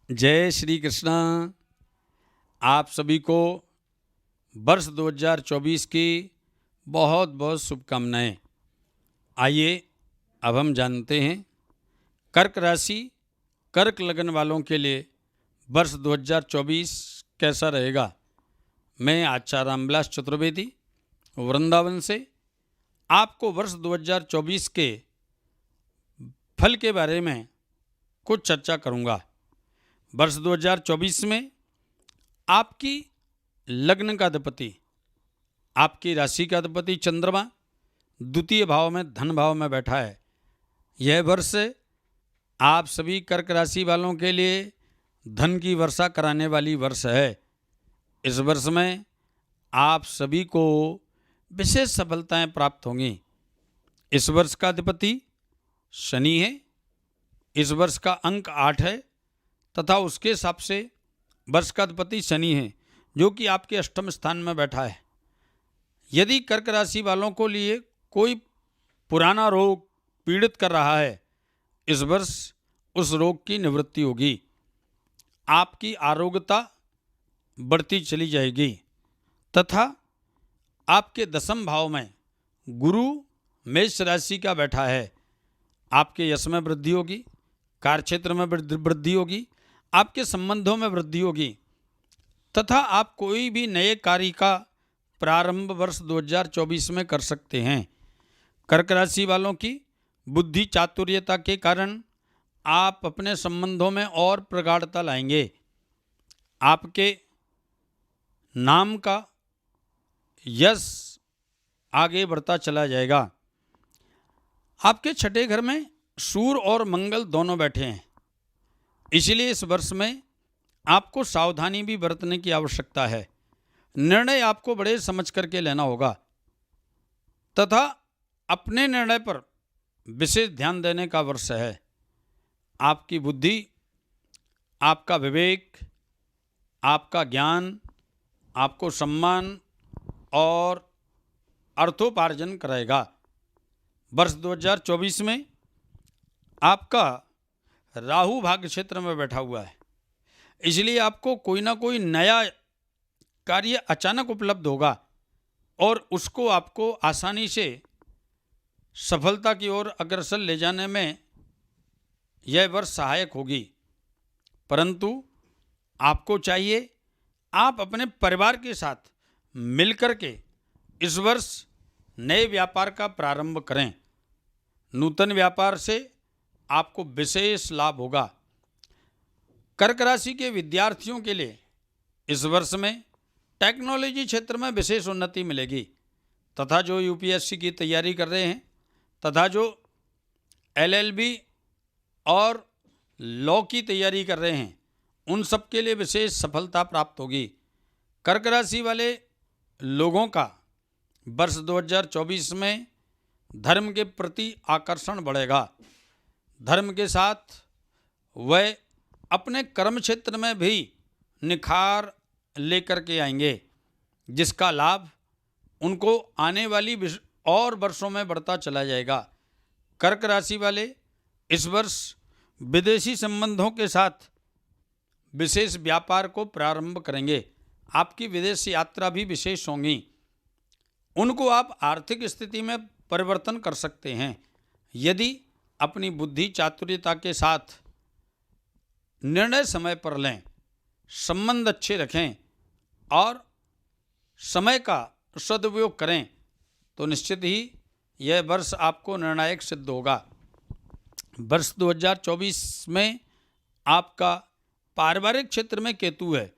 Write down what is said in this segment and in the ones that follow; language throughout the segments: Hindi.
जय श्री कृष्णा। आप सभी को वर्ष 2024 की बहुत बहुत शुभकामनाएं। आइए अब हम जानते हैं कर्क राशि कर्क लगन वालों के लिए वर्ष 2024 कैसा रहेगा। मैं आचार्य रामविलास चतुर्वेदी वृंदावन से आपको वर्ष 2024 के फल के बारे में कुछ चर्चा करूंगा। वर्ष 2024 में आपकी लग्न का अधिपति, आपकी राशि का अधिपति चंद्रमा द्वितीय भाव में धन भाव में बैठा है। यह वर्ष आप सभी कर्क राशि वालों के लिए धन की वर्षा कराने वाली वर्ष है। इस वर्ष में आप सभी को विशेष सफलताएं प्राप्त होंगी। इस वर्ष का अधिपति शनि है। इस वर्ष का अंक 8 है तथा उसके हिसाब से वर्ष का अधिपति शनि है जो कि आपके अष्टम स्थान में बैठा है। यदि कर्क राशि वालों को लिए कोई पुराना रोग पीड़ित कर रहा है, इस वर्ष उस रोग की निवृत्ति होगी। आपकी आरोग्यता बढ़ती चली जाएगी तथा आपके दसम भाव में गुरु मेष राशि का बैठा है। आपके यश में वृद्धि होगी, कार्यक्षेत्र में वृद्धि होगी, आपके संबंधों में वृद्धि होगी तथा आप कोई भी नए कार्य का प्रारंभ वर्ष 2024 में कर सकते हैं। कर्क राशि वालों की बुद्धि चातुर्यता के कारण आप अपने संबंधों में और प्रगाढ़ता लाएंगे। आपके नाम का यश आगे बढ़ता चला जाएगा। आपके छठे घर में सूर्य और मंगल दोनों बैठे हैं, इसलिए इस वर्ष में आपको सावधानी भी बरतने की आवश्यकता है। निर्णय आपको बड़े समझ करके लेना होगा तथा अपने निर्णय पर विशेष ध्यान देने का वर्ष है। आपकी बुद्धि, आपका विवेक, आपका ज्ञान आपको सम्मान और अर्थोपार्जन कराएगा। वर्ष 2024 में आपका राहु भाग्य क्षेत्र में बैठा हुआ है, इसलिए आपको कोई ना कोई नया कार्य अचानक उपलब्ध होगा और उसको आपको आसानी से सफलता की ओर अग्रसर ले जाने में यह वर्ष सहायक होगी। परंतु आपको चाहिए आप अपने परिवार के साथ मिलकर के इस वर्ष नए व्यापार का प्रारंभ करें। नूतन व्यापार से आपको विशेष लाभ होगा। कर्क राशि के विद्यार्थियों के लिए इस वर्ष में टेक्नोलॉजी क्षेत्र में विशेष उन्नति मिलेगी तथा जो यूपीएससी की तैयारी कर रहे हैं तथा जो एलएलबी और लॉ की तैयारी कर रहे हैं, उन सब के लिए विशेष सफलता प्राप्त होगी। कर्क राशि वाले लोगों का वर्ष 2024 में धर्म के प्रति आकर्षण बढ़ेगा। धर्म के साथ वह अपने कर्म क्षेत्र में भी निखार लेकर के आएंगे, जिसका लाभ उनको आने वाली और वर्षों में बढ़ता चला जाएगा। कर्क राशि वाले इस वर्ष विदेशी संबंधों के साथ विशेष व्यापार को प्रारंभ करेंगे। आपकी विदेश यात्रा भी विशेष होंगी। उनको आप आर्थिक स्थिति में परिवर्तन कर सकते हैं यदि अपनी बुद्धि चातुर्यता के साथ निर्णय समय पर लें, संबंध अच्छे रखें और समय का सदुपयोग करें, तो निश्चित ही यह वर्ष आपको निर्णायक सिद्ध होगा। वर्ष 2024 में आपका पारिवारिक क्षेत्र में केतु है,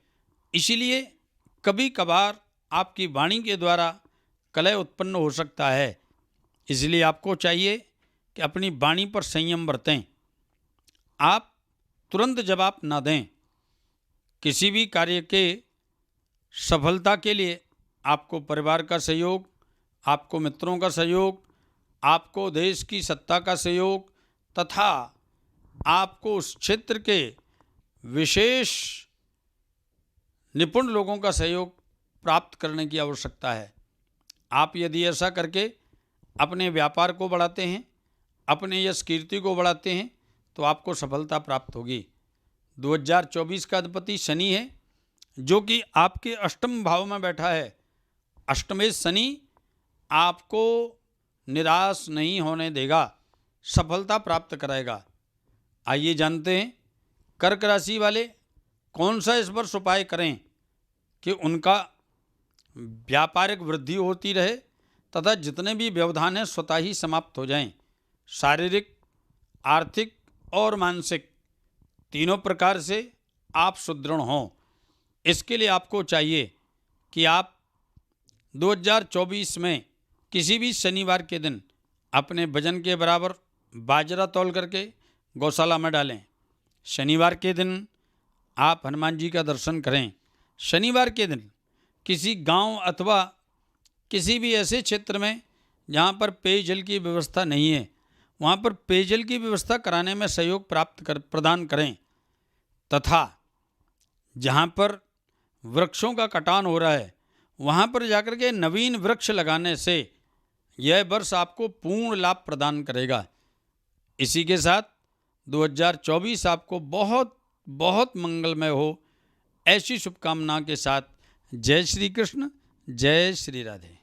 इसीलिए कभी कभार आपकी वाणी के द्वारा कलह उत्पन्न हो सकता है। इसलिए आपको चाहिए कि अपनी वाणी पर संयम बरतें। आप तुरंत जवाब ना दें। किसी भी कार्य के सफलता के लिए आपको परिवार का सहयोग, आपको मित्रों का सहयोग, आपको देश की सत्ता का सहयोग तथा आपको उस क्षेत्र के विशेष निपुण लोगों का सहयोग प्राप्त करने की आवश्यकता है। आप यदि ऐसा करके अपने व्यापार को बढ़ाते हैं, अपने यश कीर्ति को बढ़ाते हैं, तो आपको सफलता प्राप्त होगी। 2024 का अधिपति शनि है, जो कि आपके अष्टम भाव में बैठा है। अष्टमेश शनि आपको निराश नहीं होने देगा, सफलता प्राप्त कराएगा। आइए जानते हैं कर्क राशि वाले कौन सा इस वर्ष उपाय करें कि उनका व्यापारिक वृद्धि होती रहे तथा जितने भी व्यवधान हैं स्वतः ही समाप्त हो जाएं। शारीरिक, आर्थिक और मानसिक तीनों प्रकार से आप सुदृढ़ हों। इसके लिए आपको चाहिए कि आप 2024 में किसी भी शनिवार के दिन अपने वजन के बराबर बाजरा तौल करके गौशाला में डालें। शनिवार के दिन आप हनुमान जी का दर्शन करें। शनिवार के दिन किसी गांव अथवा किसी भी ऐसे क्षेत्र में जहां पर पेयजल की व्यवस्था नहीं है, वहां पर पेयजल की व्यवस्था कराने में सहयोग प्रदान करें तथा जहां पर वृक्षों का कटान हो रहा है वहां पर जाकर के नवीन वृक्ष लगाने से यह वर्ष आपको पूर्ण लाभ प्रदान करेगा। इसी के साथ 2024 आपको बहुत बहुत मंगलमय हो, ऐसी शुभकामना के साथ जय श्री कृष्ण, जय श्री राधे।